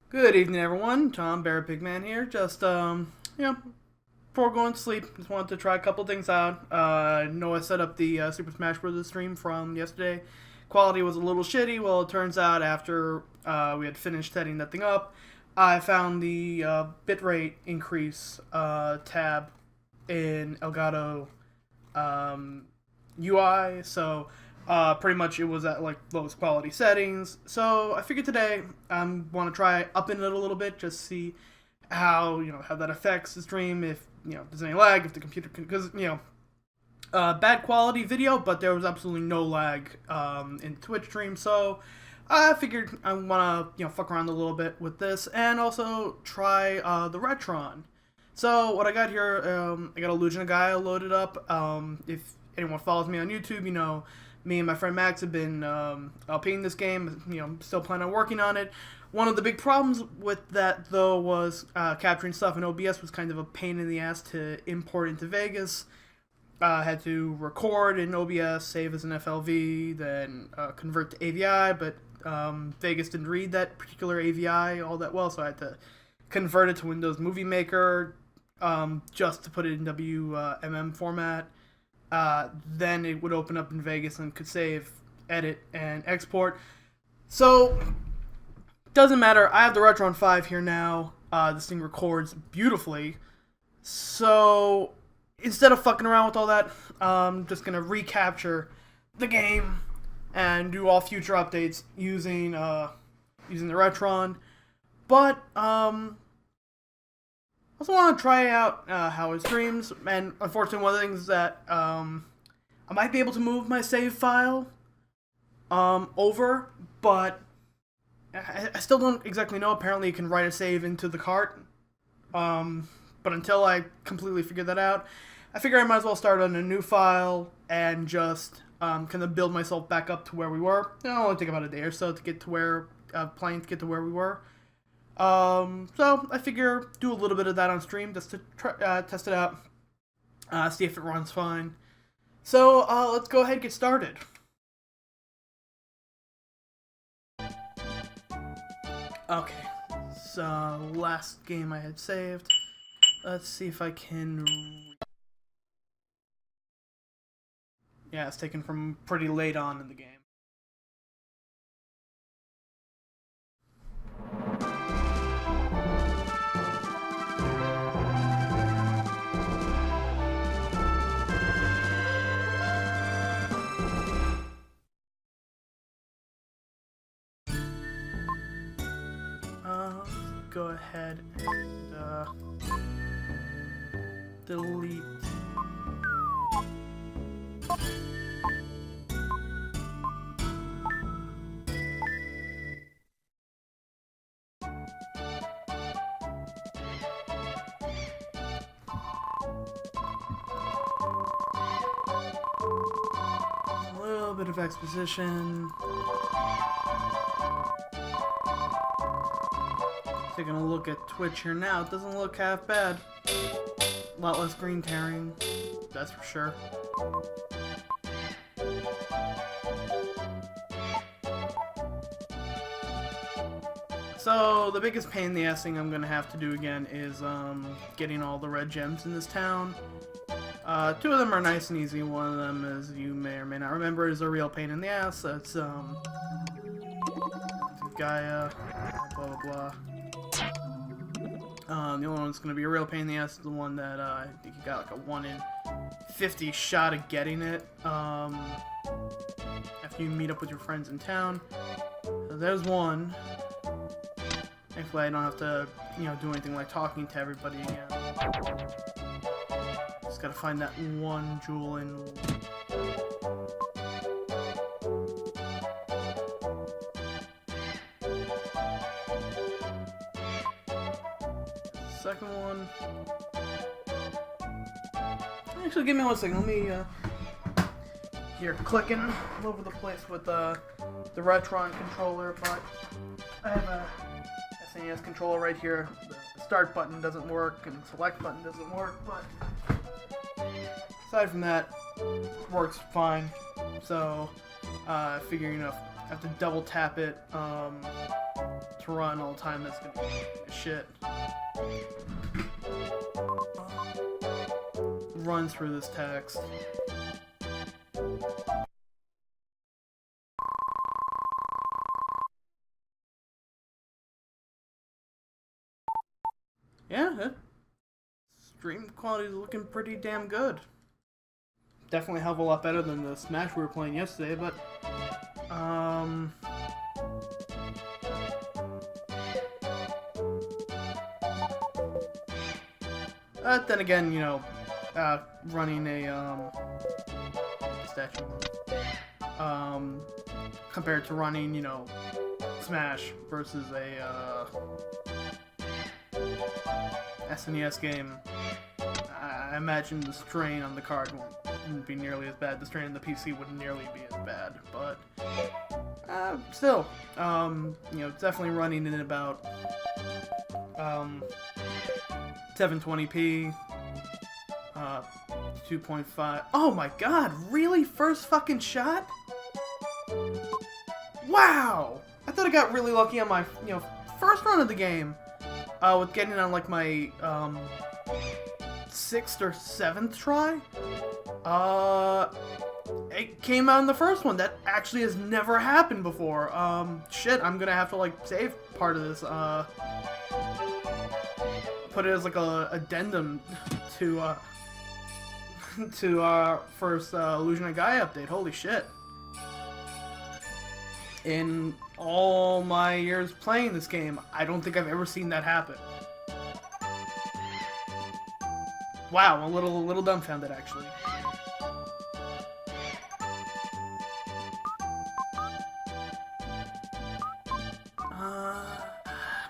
Good evening, everyone. Tom Bear Pigman here. Just before going to sleep, just wanted to try a couple things out. Know I set up the Super Smash Bros. Stream from yesterday. Quality was a little shitty. Well, it turns out after we had finished setting that thing up, I found the bitrate increase tab in Elgato UI. So pretty much it was at like lowest quality settings. So I figured today I want to try upping it a little bit, just see how how that affects the stream. If there's any lag, if the computer can, because bad quality video, but there was absolutely no lag in the Twitch stream. So I figured I want to fuck around a little bit with this and also try the Retron. So what I got here, I got Illusion of Gaia loaded up. If anyone follows me on YouTube, me and my friend Max have been LPing this game. Still planning on working on it. One of the big problems with that, though, was capturing stuff in OBS was kind of a pain in the ass to import into Vegas. Had to record in OBS, save as an FLV, then convert to AVI, but Vegas didn't read that particular AVI all that well, so I had to convert it to Windows Movie Maker just to put it in WMM format. Then it would open up in Vegas and could save, edit, and export. So, doesn't matter. I have the Retron 5 here now. This thing records beautifully. So, instead of fucking around with all that, I'm just going to recapture the game and do all future updates using the Retron. But, I also want to try out how it streams, and unfortunately one of the things is that I might be able to move my save file over, but I still don't exactly know. Apparently you can write a save into the cart, but until I completely figure that out, I figure I might as well start on a new file and just kind of build myself back up to where we were. It'll only take about a day or so to get to where, playing to get to where we were. So I figure do a little bit of that on stream just to try, test it out, see if it runs fine. So let's go ahead and get started. Okay, so last game I had saved. Let's see if I can. Yeah, it's taken from pretty late on in the game. Go ahead and delete. A little bit of exposition. Taking a look at Twitch here now, it doesn't look half bad. A lot less green tearing, that's for sure. So the biggest pain in the ass thing I'm gonna have to do again is getting all the red gems in this town. Two of them are nice and easy. One of them, as you may or may not remember, is a real pain in the ass. That's gaia, blah blah blah. The only one that's going to be a real pain in the ass is the one that I think you got like a 1 in 50 shot of getting it after you meet up with your friends in town. So there's one. Thankfully I don't have to, do anything like talking to everybody again. Just gotta find that one jewel in. Second one. Actually, give me 1 second. Let me here clicking all over the place with the Retron controller, but I have a SNES controller right here. The start button doesn't work and the select button doesn't work, but aside from that, works fine. So figuring I have to double tap it to to run all the time, that's gonna be shit. Run through this text. Yeah, stream quality is looking pretty damn good. Definitely a hell of a lot better than the Smash we were playing yesterday, but then again, you know, running a statue, compared to running, you know, Smash versus a SNES game, I imagine the strain on the card wouldn't be nearly as bad. The strain on the PC wouldn't nearly be as bad, but still, you know, definitely running in about 720p, 2.5. Oh my god, really? First fucking shot? Wow! I thought I got really lucky on my, you know, first run of the game, with getting on like my 6th or 7th try. It came out in the first one. That actually has never happened before. Shit, I'm gonna have to like save part of this, put it as like a addendum to to our first Illusion of Gaia update. Holy shit. In all my years playing this game, I don't think I've ever seen that happen. Wow, I'm a little dumbfounded actually.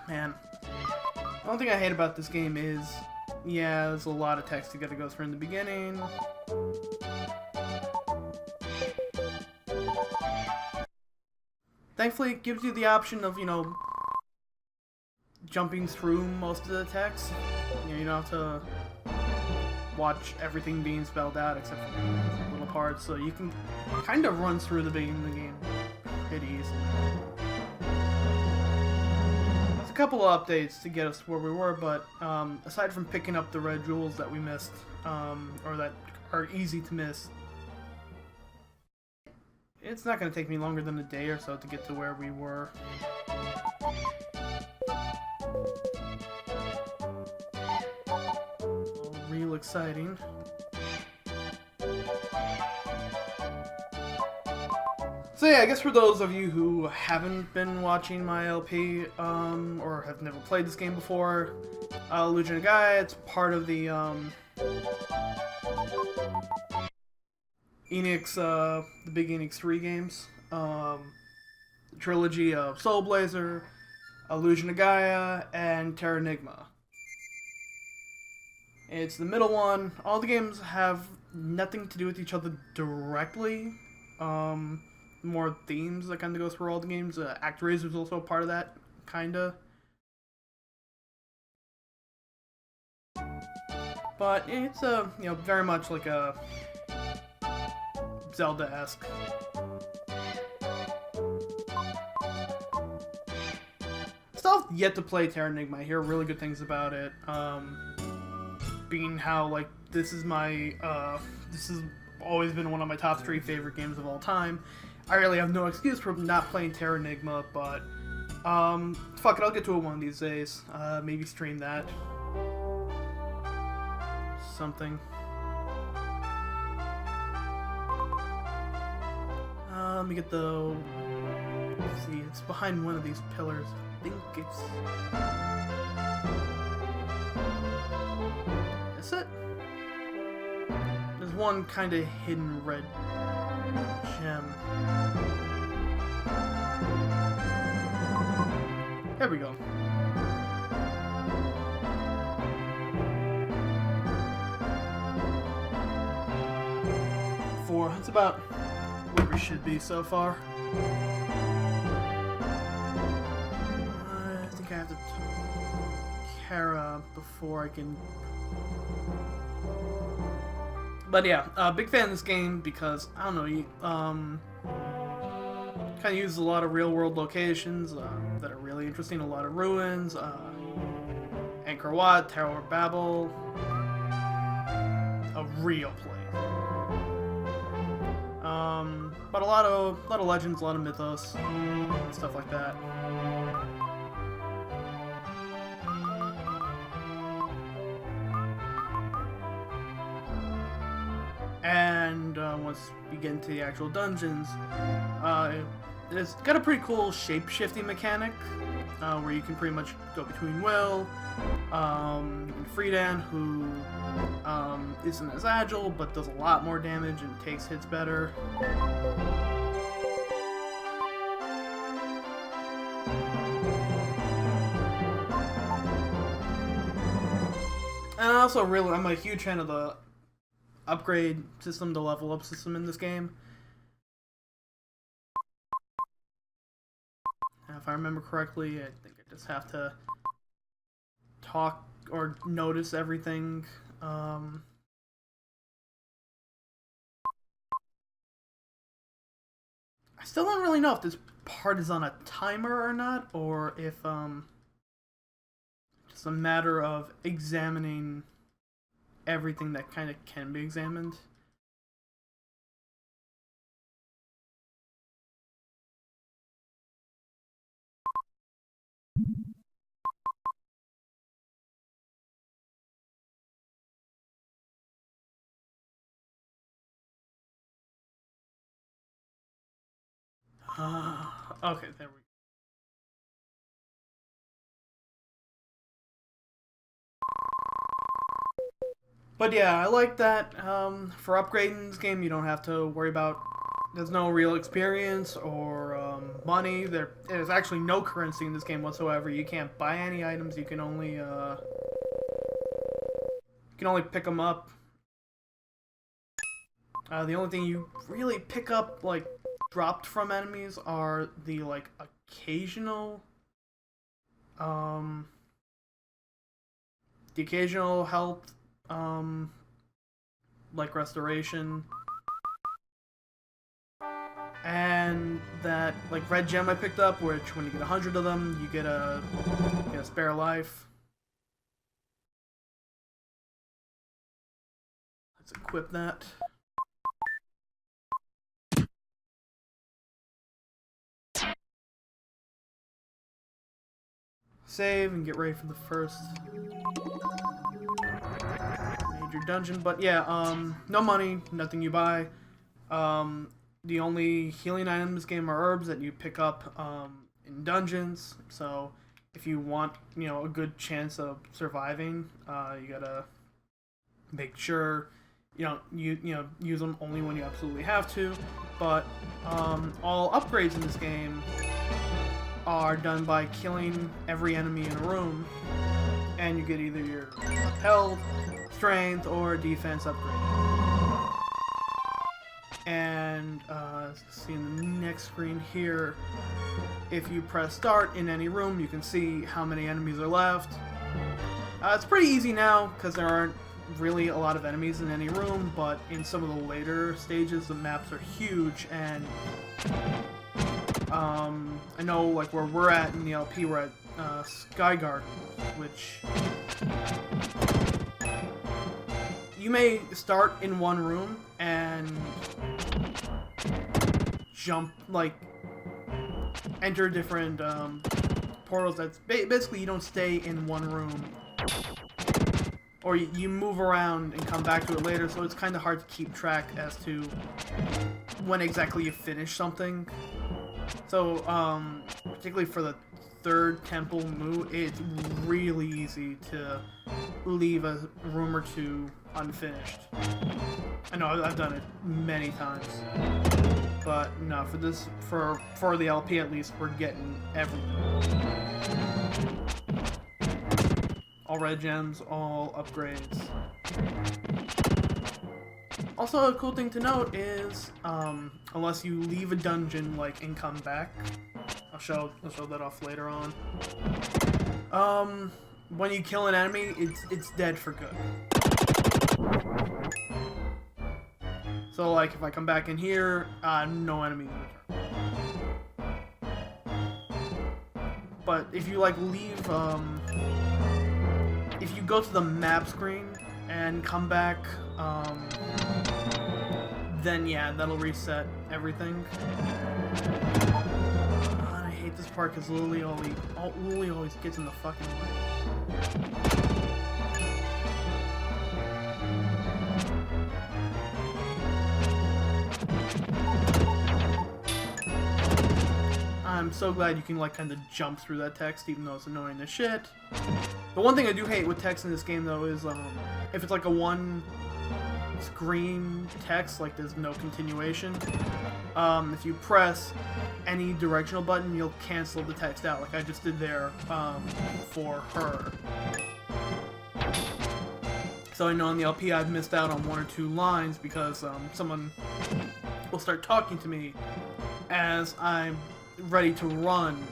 Man. The only thing I hate about this game is, yeah, there's a lot of text you gotta go through in the beginning. Thankfully, it gives you the option of, you know, jumping through most of the text. You know, you don't have to watch everything being spelled out except for little parts, so you can kind of run through the beginning of the game pretty easily. There's a couple of updates to get us where we were, but aside from picking up the red jewels that we missed, or that are easy to miss, it's not going to take me longer than a day or so to get to where we were. Real exciting. So yeah, I guess for those of you who haven't been watching my LP, or have never played this game before, Illusion of Gaia, it's part of the Enix, the big Enix 3 games, the trilogy of Soul Blazer, Illusion of Gaia, and Terranigma. It's the middle one. All the games have nothing to do with each other directly. More themes that kind of go through all the games. ActRaiser is also a part of that, kinda. But it's you know, very much like a Zelda-esque. Still have yet to play Terranigma. I hear really good things about it. Being how, like, this is my, this has always been one of my top 3 favorite games of all time. I really have no excuse for not playing Terranigma, but, fuck it, I'll get to it one of these days. Maybe stream that. Something. Let me get the... Let's see, it's behind one of these pillars. I think it's... Is it? There's one kind of hidden red gem. There we go. It's about where we should be so far. I think I have to Kara before I can... But yeah, big fan of this game because, I don't know, kind of uses a lot of real-world locations that are really interesting. A lot of ruins, Angkor Wat, Tower of Babel, a real place. But a lot of legends, a lot of mythos, stuff like that. And once we get into the actual dungeons, it's got a pretty cool shape-shifting mechanic, where you can pretty much go between Will, and Friedan, who isn't as agile, but does a lot more damage and takes hits better. And I'm a huge fan of the upgrade system, the level up system in this game. And if I remember correctly, I think I just have to talk or notice everything. I still don't really know if this part is on a timer or not, or if just a matter of examining everything that kind of can be examined. Okay, there we go. But yeah, I like that. For upgrading this game, you don't have to worry about... There's no real experience or money. There's actually no currency in this game whatsoever. You can't buy any items. You can only pick them up. The only thing you really pick up, like, dropped from enemies are the, like, occasional health, like restoration, and that, like, red gem I picked up, which when you get 100 of them, you get a spare life. Let's equip that. Save and get ready for the first major dungeon. But yeah, no money, nothing you buy. The only healing items in this game are herbs that you pick up in dungeons. So if you want, a good chance of surviving, you gotta make sure you use them only when you absolutely have to. But all upgrades in this game are done by killing every enemy in a room, and you get either your health, strength, or defense upgrade. And see in the next screen here, if you press start in any room, you can see how many enemies are left. It's pretty easy now because there aren't really a lot of enemies in any room, but in some of the later stages the maps are huge, and I know, like, where we're at in the LP, we're at Sky Garden, which you may start in one room and jump, like, enter different portals. That's basically, you don't stay in one room, or you move around and come back to it later, so it's kind of hard to keep track as to when exactly you finish something. So, particularly for the third temple move, it's really easy to leave a room or two unfinished. I know I've done it many times, but no, for this, for the LP at least, we're getting everything. All red gems, all upgrades. Also, a cool thing to note is, unless you leave a dungeon, like, and come back, I'll show that off later on. When you kill an enemy, it's dead for good. So, like, if I come back in here, no enemies return. but if you like leave, if you go to the map screen and come back, then yeah, that'll reset everything. I hate this part because Lily always gets in the fucking way. I'm so glad you can like kind of jump through that text, even though it's annoying as shit. The one thing I do hate with text in this game, though, is if it's like a one screen text, like there's no continuation. If you press any directional button, you'll cancel the text out, like I just did there for her. So I know on the LP I've missed out on 1 or 2 lines because someone will start talking to me as I'm ready to run,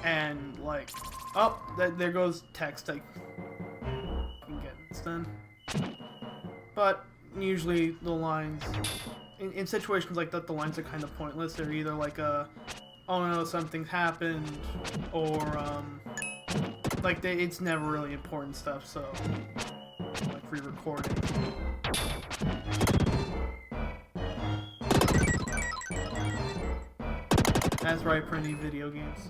and like, oh, there goes text I can get instead. But usually the lines, in situations like that, the lines are kind of pointless. They're either like a, oh no, something happened, or like it's never really important stuff, so like re-recording. That's right for any video games.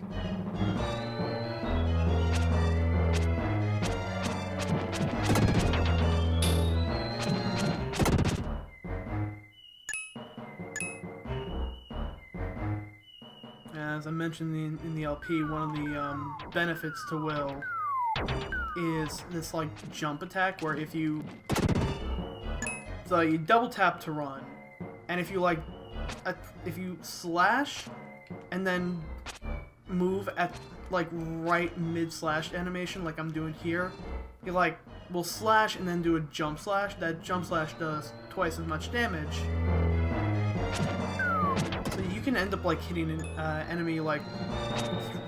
As I mentioned in the LP, one of the benefits to Will is this like jump attack, where if you double tap to run, and if you slash and then move at like right mid slash animation, like I'm doing here, you like will slash and then do a jump slash. That jump slash does twice as much damage. So you can end up like hitting an enemy like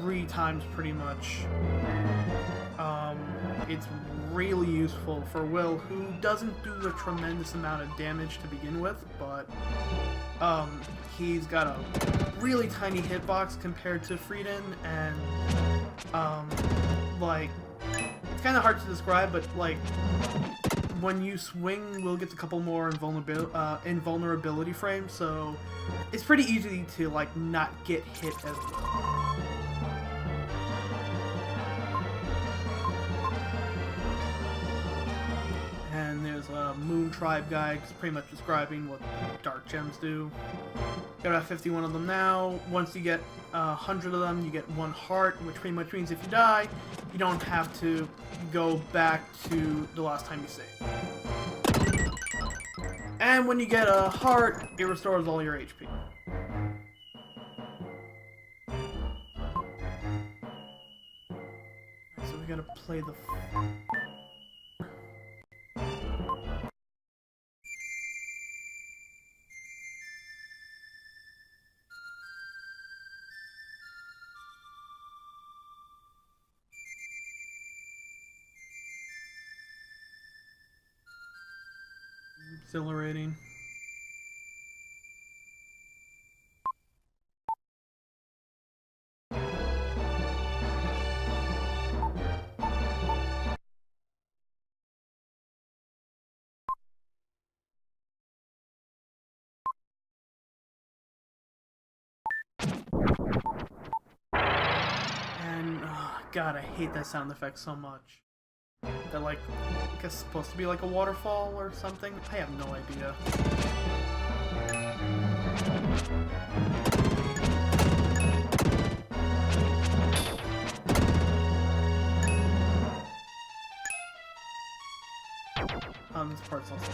3 times pretty much. It's really useful for Will, who doesn't do a tremendous amount of damage to begin with, but he's got a really tiny hitbox compared to Frieden, and like, it's kind of hard to describe, but like when you swing, Will gets a couple more invulnerability frames, so it's pretty easy to like not get hit as well. And there's a Moon Tribe guide, pretty much describing what dark gems do. Got about 51 of them now. Once you get 100 of them, you get 1 heart, which pretty much means if you die, you don't have to go back to the last time you saved. And when you get a heart, it restores all your HP. So we gotta play the... Exhilarating. And God, I hate that sound effect so much. That like, I guess supposed to be like a waterfall or something? I have no idea. This part's also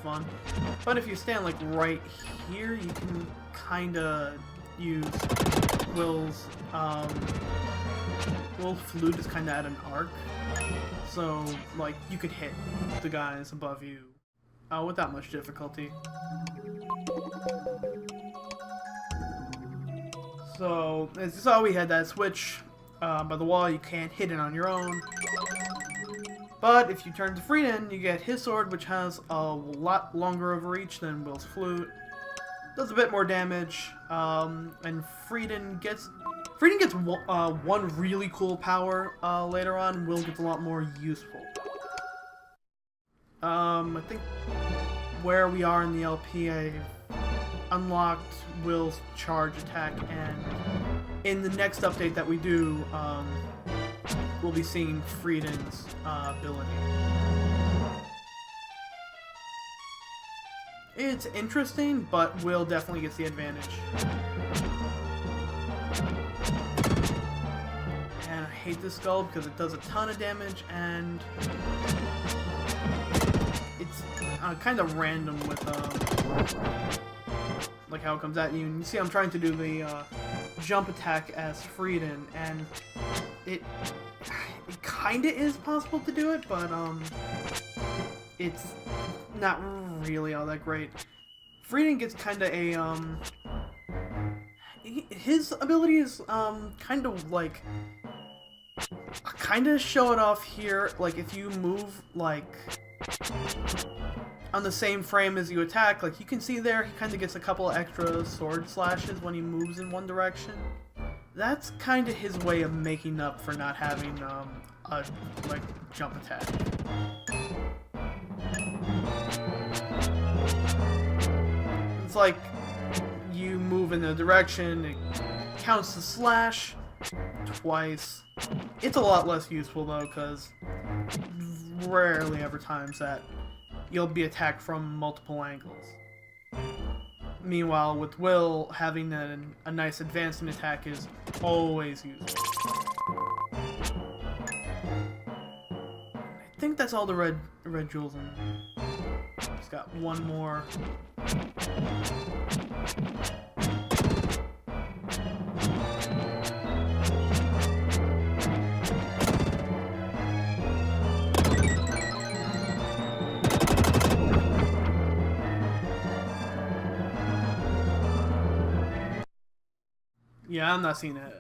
fun. But if you stand like right here, you can kinda use Will's flute is kinda at an arc. So, like, you could hit the guys above you without much difficulty. So, as you saw, we had that switch by the wall. You can't hit it on your own. But if you turn to Frieden, you get his sword, which has a lot longer of reach than Will's flute. Does a bit more damage, and Frieden gets Freedom gets one really cool power later on. Will gets a lot more useful. I think where we are in the LP, I've unlocked Will's charge attack, and in the next update that we do, we'll be seeing Freedom's ability. It's interesting, but Will definitely gets the advantage. And I hate this skull because it does a ton of damage, and it's kind of random with like how it comes at you. And you see I'm trying to do the jump attack as Frieden, and it kinda is possible to do it, but it's not really all that great. Frieden gets kinda a his ability is kind of like show it off here. Like if you move like on the same frame as you attack, like you can see there, he kind of gets a couple extra sword slashes when he moves in one direction. That's kind of his way of making up for not having a like jump attack. It's like you move in the direction, it counts the slash twice. It's a lot less useful though, because rarely ever times that you'll be attacked from multiple angles. Meanwhile, with Will, having a nice advancement attack is always useful. I think that's all the red jewels in there. Just got one more. Yeah, I'm not seeing an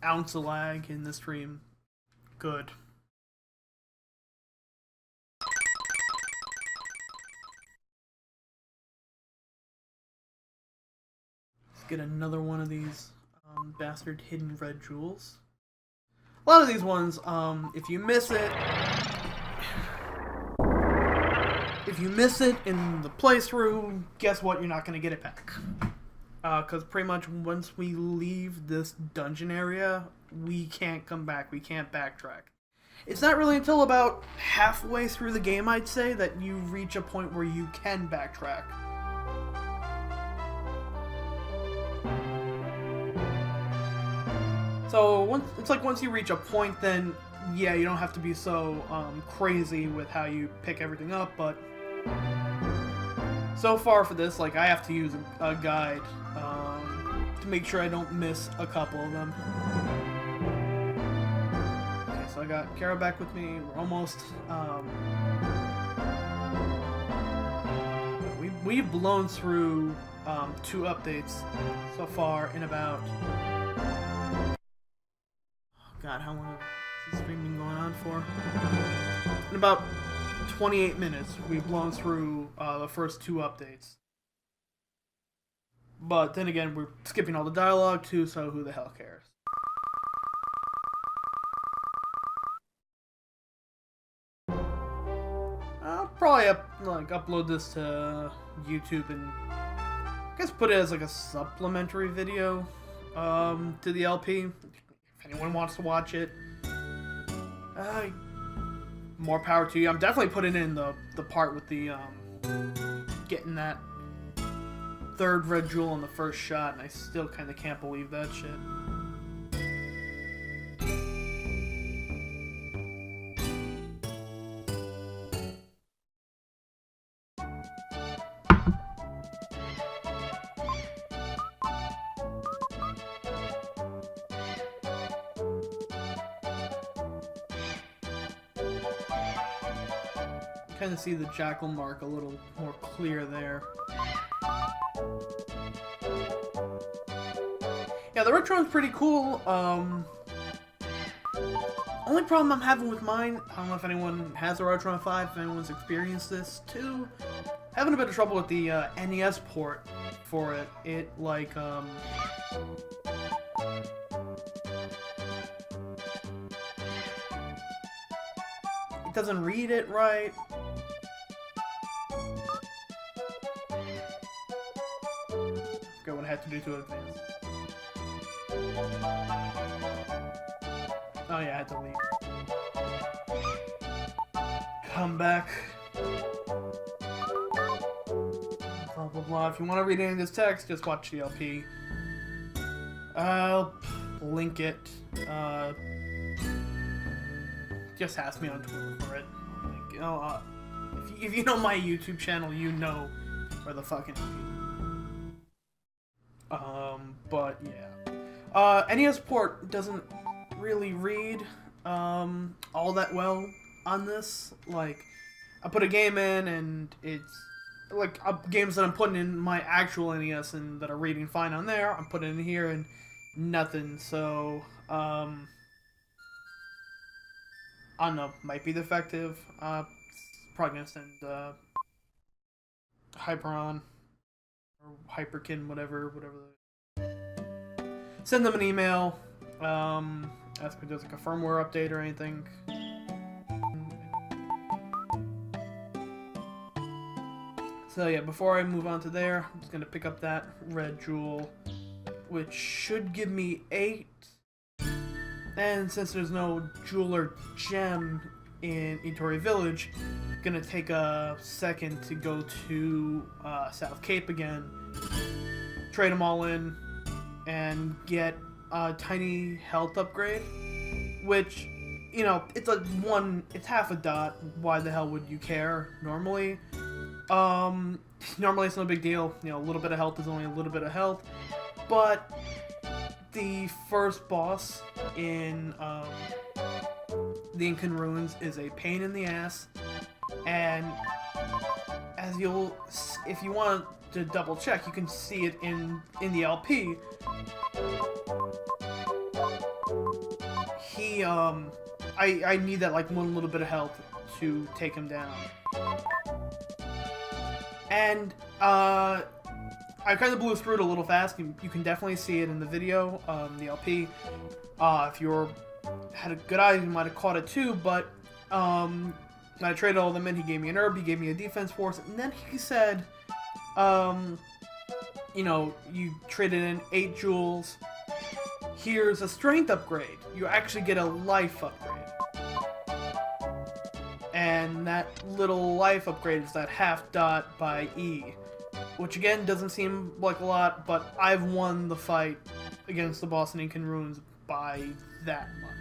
ounce of lag in this stream. Good. Let's get another one of these bastard hidden red jewels. A lot of these ones, if you miss it in the playthrough, guess what? You're not going to get it back. Because pretty much once we leave this dungeon area, we can't come back, we can't backtrack. It's not really until about halfway through the game, I'd say, that you reach a point where you can backtrack. So once you reach a point, then yeah, you don't have to be so crazy with how you pick everything up, but so far for this, like, I have to use a guide to make sure I don't miss a couple of them. Okay, so I got Kara back with me. We're almost. We've blown through 2 updates so far in about. Oh God, how long has this stream been going on for? In about 28 minutes, we've blown through the first 2 updates. But then again, we're skipping all the dialogue too, so who the hell cares? I'll probably upload this to YouTube and I guess put it as like a supplementary video to the LP. If anyone wants to watch it. More power to you. I'm definitely putting in the part with the getting that 3rd red jewel on the first shot, and I still kind of can't believe that shit. Kind of see the jackal mark a little more clear there. Yeah, the Retron's pretty cool. Only problem I'm having with mine, I don't know if anyone has a Retron 5, if anyone's experienced this too. Having a bit of trouble with the NES port for it. It like it doesn't read it right. Forget what I had to do to advance. Oh yeah, I had to leave. Come back. Blah blah blah. If you want to read any of this text, just watch the LP. I'll link it. Just ask me on Twitter for it. Like, oh, if you know my YouTube channel, you know where the fucking but yeah. NES port doesn't really read all that well on this. Like, I put a game in and it's like games that I'm putting in my actual NES and that are reading fine on there, I'm putting in here and nothing. So I don't know, might be defective. Probably gonna send Hyperon or Hyperkin, whatever. Send them an email. Ask if there's like a firmware update or anything. So yeah, before I move on to there, I'm just gonna pick up that red jewel, which should give me 8. And since there's no jewel or gem in Itori Village, I'm gonna take a second to go to South Cape again, trade them all in, and get a tiny health upgrade, which, you know, it's half a dot. Why the hell would you care normally? Normally it's no big deal. You know, a little bit of health is only a little bit of health, but the first boss in the Incan Ruins is a pain in the ass, and as if you want to double check, you can see it in the LP. I need that like one little bit of health to take him down, and I kind of blew through it a little fast. You can definitely see it in the video, the LP. If you had a good eye, you might have caught it too, but when I traded all of them in, he gave me an herb, he gave me a defense force, and then he said, you know, you traded in 8 jewels, here's a strength upgrade. You actually get a life upgrade. And that little life upgrade is that half dot by E, which again doesn't seem like a lot, but I've won the fight against the boss in Incan Ruins by that much.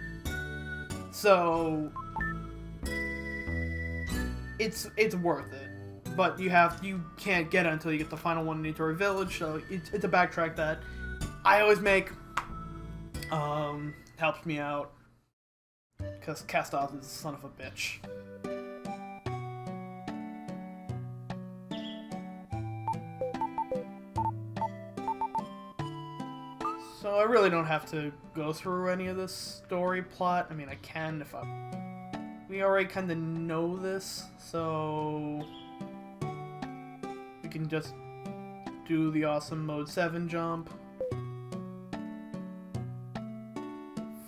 So it's worth it. But you can't get it until you get the final one in Itori Village, so it's a backtrack that I always make. Helps me out, because Castoff is a son of a bitch. So I really don't have to go through any of this story plot. I mean, I can if we already kind of know this, so we can just do the awesome Mode 7 jump.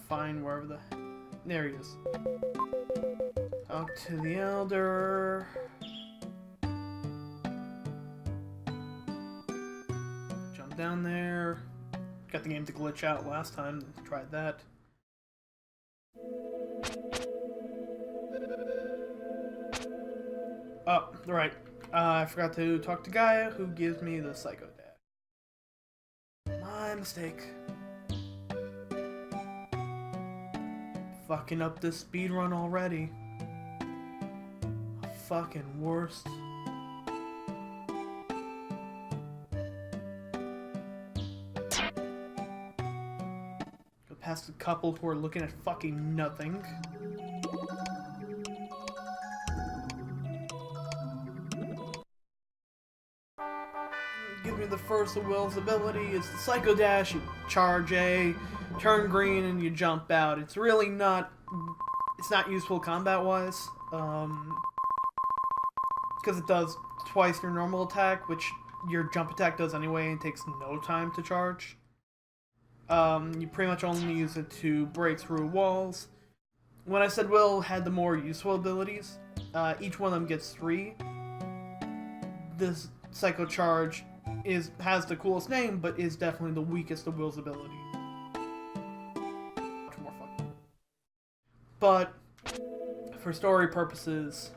Find wherever there he is. Talk to the Elder. Jump down there. Got the game to glitch out last time. Tried that. Oh, right. I forgot to talk to Gaia, who gives me the Psycho Dash. My mistake. Fucking up this speedrun already. Fucking worst. Go past a couple who are looking at fucking nothing. Give me the first of Will's ability. It's the Psycho Dash. You charge A, turn green, and you jump out. It's really not... It's not useful combat-wise. Because it does twice your normal attack, which your jump attack does anyway, and takes no time to charge. You pretty much only use it to break through walls. when I said Will had the more useful abilities, each one of them gets 3. This Psycho Charge has the coolest name, but is definitely the weakest of Will's ability. Much more fun. But for story purposes,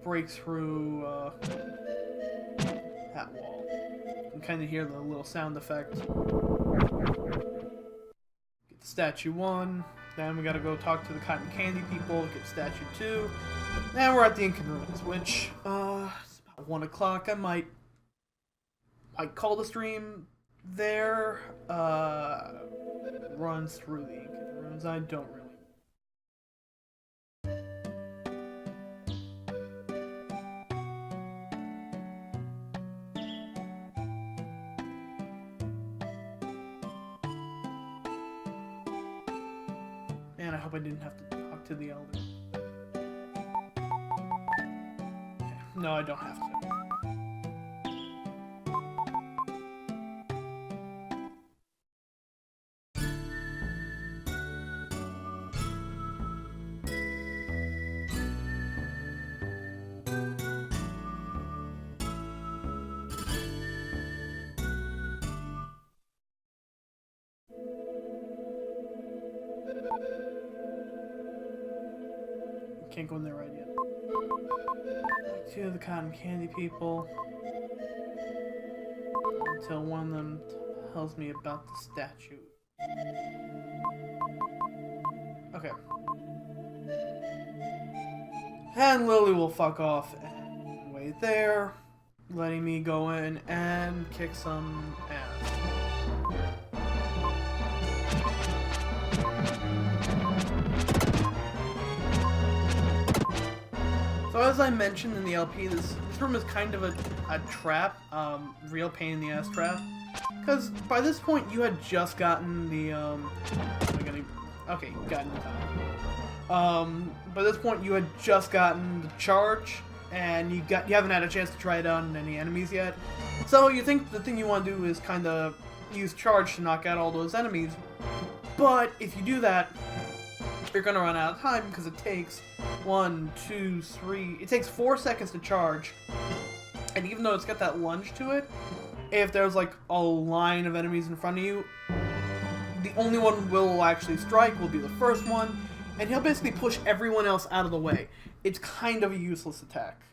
break through that wall. You can kind of hear the little sound effect. Get the statue 1. Then we gotta go talk to the cotton candy people, get statue 2. And we're at the Incan Ruins, which, it's about 1 o'clock. I might call the stream there. Runs through the Incan Ruins. I don't really. Man, I hope I didn't have to talk to the elder. No, I don't have to. Can't go in there right yet. Two of the cotton candy people. Until one of them tells me about the statue. Okay. And Lily will fuck off and wait there, letting me go in and kick some ass. So as I mentioned in the LP, this room is kind of a trap, real pain in the ass trap. Because by this point you had just gotten the, okay, gotten the time. By this point you had just gotten the charge, and you haven't had a chance to try it on any enemies yet. So you think the thing you want to do is kind of use charge to knock out all those enemies. But if you do that, you're gonna run out of time because it takes 1, 2, 3. It takes 4 seconds to charge, and even though it's got that lunge to it, if there's like a line of enemies in front of you, the only one will actually strike will be the first one, and he'll basically push everyone else out of the way. It's kind of a useless attack.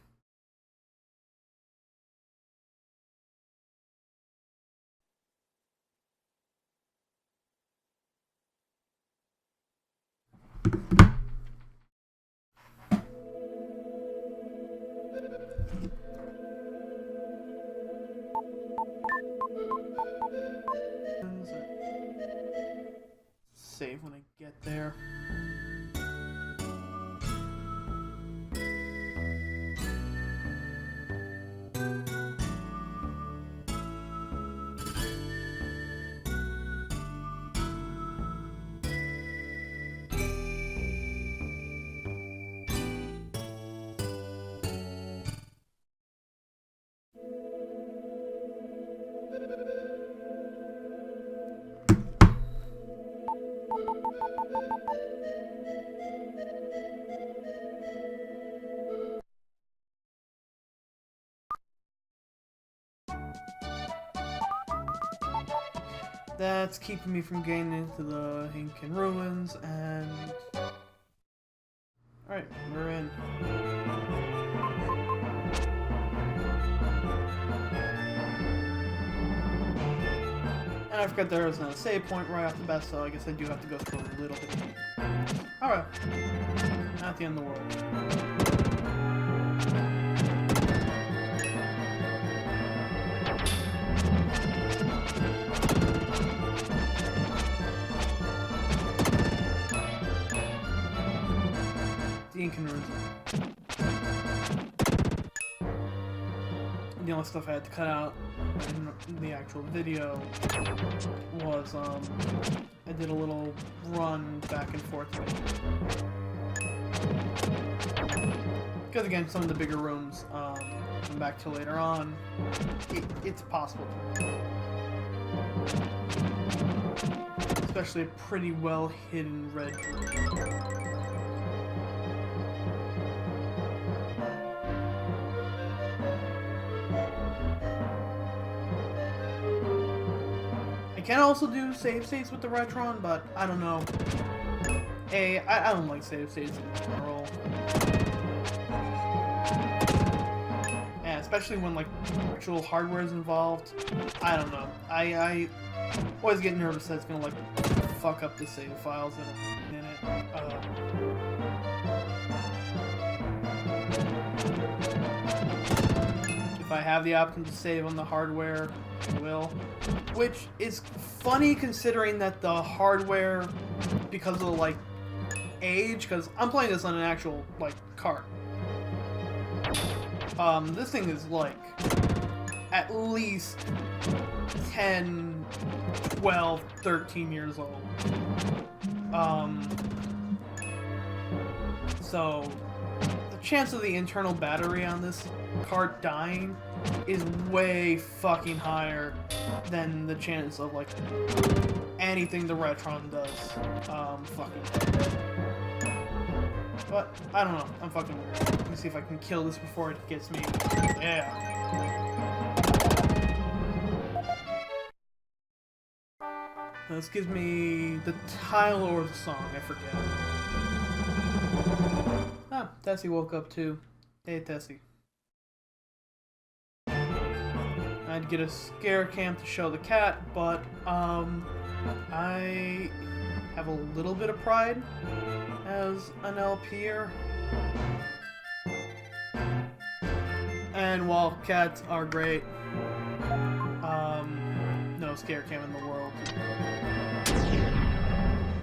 Save when I get there. That's keeping me from getting into the Incan Ruins, and... Alright, we're in. And I forgot there was no save point right off the bat, so I guess I do have to go through a little bit. Alright. Not the end of the world. The Incan Ruins. The only stuff I had to cut out in the actual video was, I did a little run back and forth. Because again, some of the bigger rooms, come back to later on, it's possible to. Especially a pretty well hidden red dream. I can also do save states with the Retron, but I don't know. I don't like save states in general. Yeah, especially when like actual hardware is involved. I don't know. I always get nervous that it's gonna like fuck up the save files in it. If I have the option to save on the hardware, I will. Which is funny considering that the hardware, because of the like age, because I'm playing this on an actual like cart. This thing is like at least 10, 12, 13 years old. So the chance of the internal battery on this cart dying is way fucking higher than the chance of like anything the Retron does. Fucking. But I don't know. I'm fucking weird. Let me see if I can kill this before it gets me. Yeah. This gives me the title or the song, I forget. Ah, Tessie woke up too. Hey, Tessie. I'd get a scare cam to show the cat, but, I have a little bit of pride as an LPer. And while cats are great, no scare cam in the world.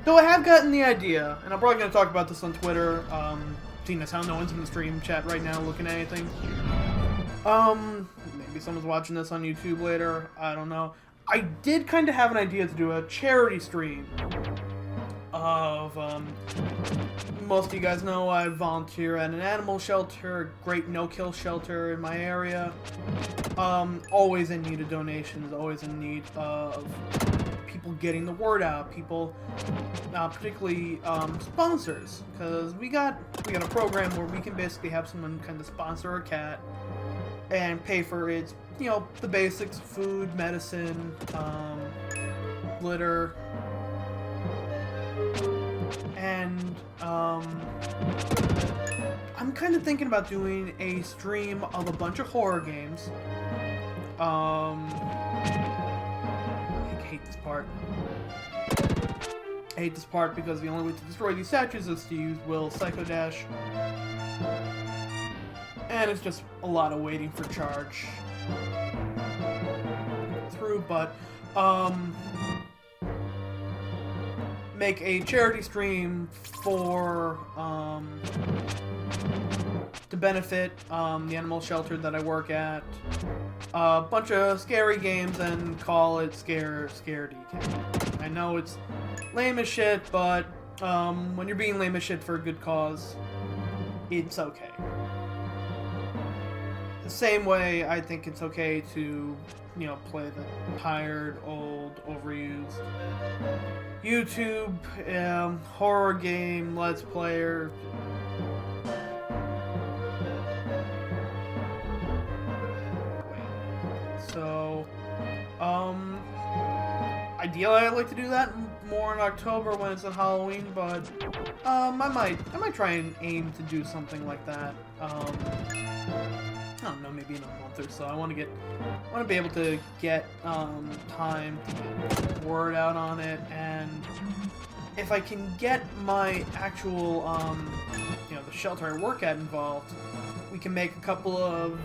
Though I have gotten the idea, and I'm probably going to talk about this on Twitter, seeing as how no one's in the stream chat right now looking at anything. Maybe someone's watching this on YouTube later, I don't know. I did kind of have an idea to do a charity stream of, most of you guys know I volunteer at an animal shelter, a great no-kill shelter in my area. Always in need of donations, always in need of people getting the word out, people, particularly, sponsors, because we got a program where we can basically have someone kind of sponsor a cat and pay for its, you know, the basics, food, medicine, litter, and, I'm kind of thinking about doing a stream of a bunch of horror games. I hate this part. I hate this part because the only way to destroy these statues is to use Will Psycho Dash. And it's just a lot of waiting for charge through, but, make a charity stream for, to benefit, the animal shelter that I work at. A bunch of scary games and call it Scaredy Cat. I know it's lame as shit, but, when you're being lame as shit for a good cause, it's okay. The same way I think it's okay to, you know, play the tired, old, overused YouTube, horror game, Let's Player. So, ideally I'd like to do that more in October when it's on Halloween, but, I might try and aim to do something like that. I don't know, maybe in a month or so. I want to be able to get, time to get word out on it, and if I can get my actual, you know, the shelter I work at involved, we can make a couple of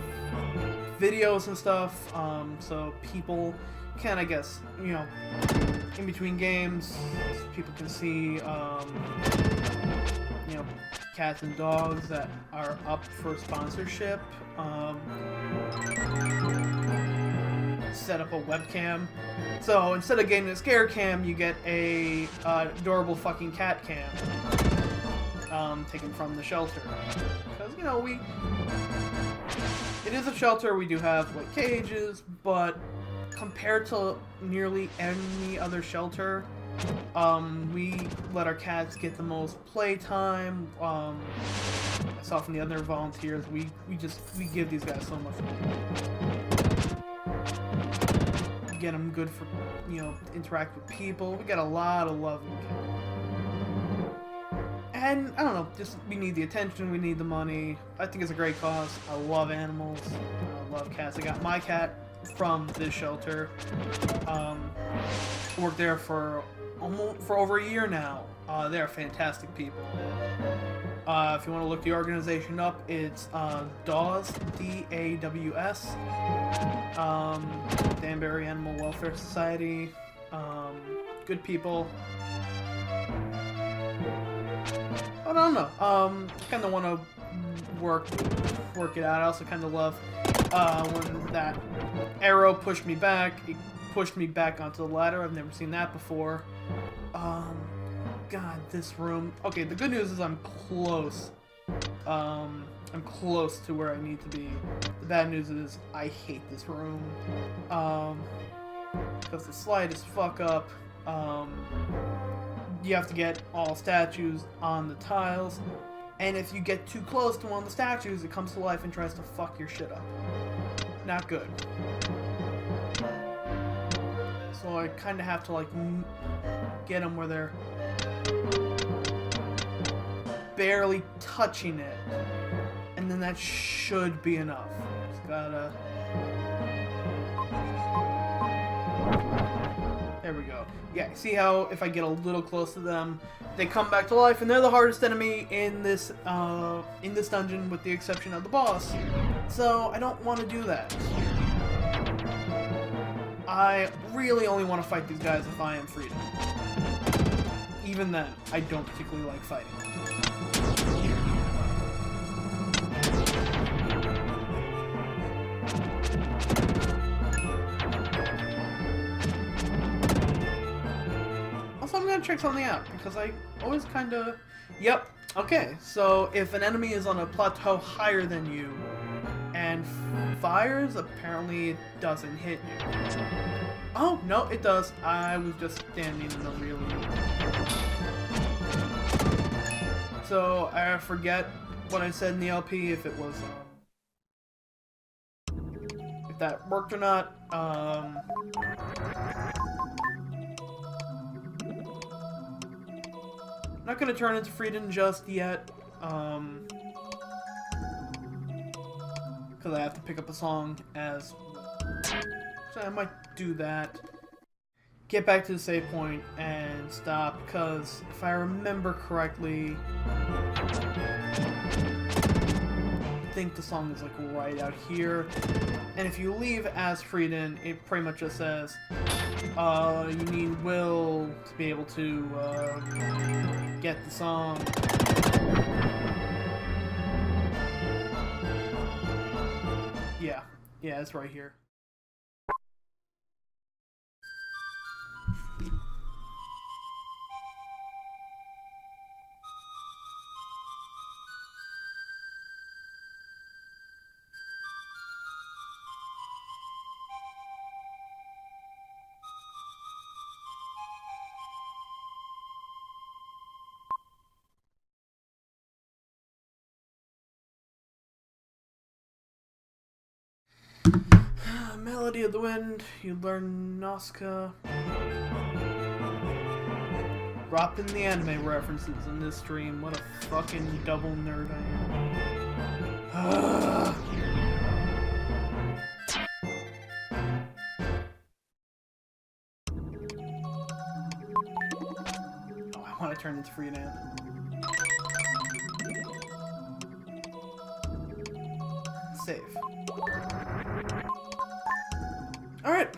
videos and stuff, so people can, I guess, you know, in between games, people can see, you know, cats and dogs that are up for sponsorship. Set up a webcam. So instead of getting a scare cam, you get a adorable fucking cat cam. Taken from the shelter. Because, you know, it is a shelter, we do have, like, cages, but compared to nearly any other shelter, we let our cats get the most playtime. Myself and the other volunteers, we give these guys so much fun. Get them good for, you know, interact with people. We got a lot of love in cats. And I don't know, just we need the attention, we need the money. I think it's a great cause. I love animals. I love cats. I got my cat from this shelter. Worked there for over a year now. They're fantastic people. If you want to look the organization up, it's DAWS, D-A-W-S, Danbury Animal Welfare Society. Good people. I don't know. Kind of want to work it out. I also kind of love when that arrow pushed me back. It pushed me back onto the ladder. I've never seen that before. God, this room. Okay, the good news is I'm close. I'm close to where I need to be. The bad news is I hate this room. Because the slightest fuck up, you have to get all statues on the tiles. And if you get too close to one of the statues, it comes to life and tries to fuck your shit up. Not good. So I kind of have to, like, get them where they're barely touching it. And then that should be enough. Just gotta... There we go. Yeah, see how if I get a little close to them, they come back to life, and they're the hardest enemy in this dungeon, with the exception of the boss. So I don't want to do that. I really only want to fight these guys if I am free to. Even then, I don't particularly like fighting. Also, I'm gonna check something out, because I always kinda... Yep, okay, so if an enemy is on a plateau higher than you, and fires, apparently it doesn't hit you. Oh, no, it does. I was just standing in a really... So, I forget what I said in the LP, if it was, if that worked or not. Not gonna turn into Frieden just yet, because I have to pick up a song as well. So I might do that. Get back to the save point and stop, because if I remember correctly, I think the song is like right out here. And if you leave as Frieden, it pretty much just says you need will to be able to get the song. Yeah, it's right here. Melody of the Wind, you learn Nazca. Dropping the anime references in this stream. What a fucking double nerd I am. Oh, I want to turn into Frieden. Save. Alright,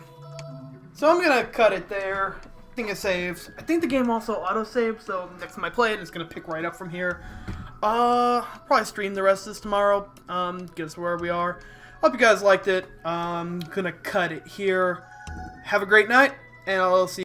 so I'm gonna cut it there. I think it saves. I think the game also auto-saves, so next time I play it, it's gonna pick right up from here. Probably stream the rest of this tomorrow, get us where we are. Hope you guys liked it. I'm gonna cut it here. Have a great night, and I'll see you